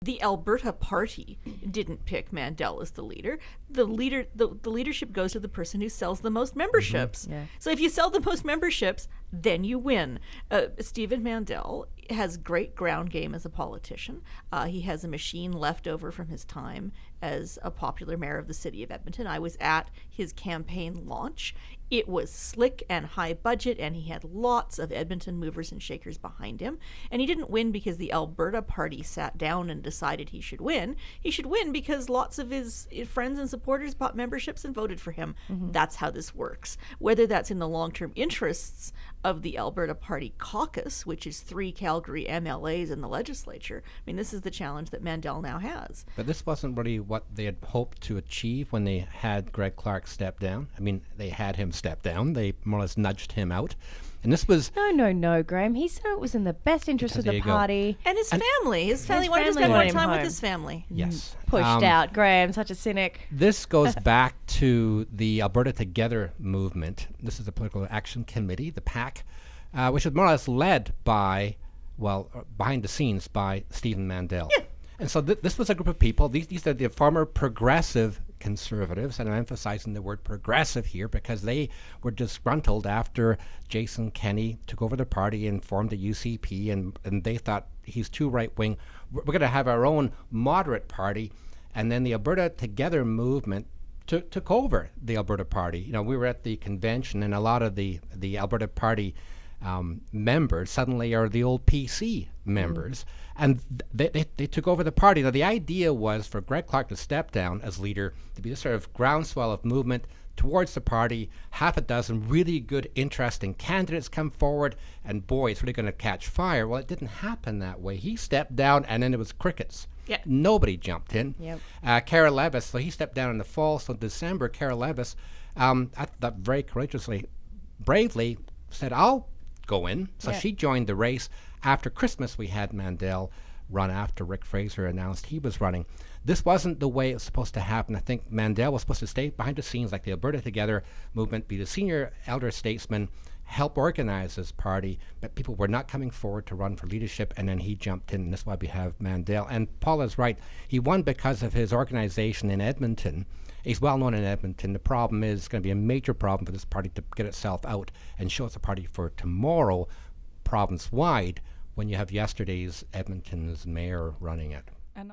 The Alberta Party didn't pick Mandel as the leader. The leadership goes to the person who sells the most memberships. Yeah. So if you sell the most memberships, then you win. Stephen Mandel has great ground game as a politician. He has a machine left over from his time as a popular mayor of the city of Edmonton. I was at his campaign launch. It was slick and high budget, and he had lots of Edmonton movers and shakers behind him. And he didn't win because the Alberta Party sat down and decided he should win. He should win because lots of his friends and supporters bought memberships and voted for him. That's how this works. Whether that's in the long-term interests of the Alberta Party caucus, which is 3 Calgary MLAs in the legislature, I mean, this is the challenge that Mandel now has. But this wasn't really what they had hoped to achieve when they had Greg Clark step down. I mean, they had him step down. They more or less nudged him out. And this was... No, Graham. He said it was in the best interest of the party. And his family. His family wanted to spend more time with his family. Yes. Pushed out. Graham, such a cynic. This goes back to the Alberta Together movement. This is the Political Action Committee, the PAC, which was more or less led by, behind the scenes, by Stephen Mandel. Yeah. And so this was a group of people. These are the former progressive conservatives, and I'm emphasizing the word progressive here because they were disgruntled after Jason Kenney took over the party and formed the UCP, and they thought he's too right-wing. We're going to have our own moderate party. And then the Alberta Together movement took over the Alberta Party. You know, we were at the convention, and a lot of the Alberta Party members suddenly are the old PC members, and they took over the party. Now, the idea was for Greg Clark to step down as leader, to be this sort of groundswell of movement towards the party, half a dozen really good, interesting candidates come forward, and boy, it's really going to catch fire. Well, it didn't happen that way. He stepped down, and then it was crickets. Yeah. Nobody jumped in. Yep. Kara Levis, so he stepped down in the fall, so December, Kara Levis, I thought very courageously, bravely, said, I'll go in. So she joined the race. After Christmas, we had Mandel run after Rick Fraser announced he was running. This wasn't the way it was supposed to happen. I think Mandel was supposed to stay behind the scenes like the Alberta Together movement, be the senior elder statesman, help organize this party, but people were not coming forward to run for leadership, and then he jumped in, and that's why we have Mandel. And Paula's right. He won because of his organization in Edmonton. He's well known in Edmonton. The problem is going to be a major problem for this party to get itself out and show it's a party for tomorrow, province-wide, when you have yesterday's Edmonton's mayor running it. And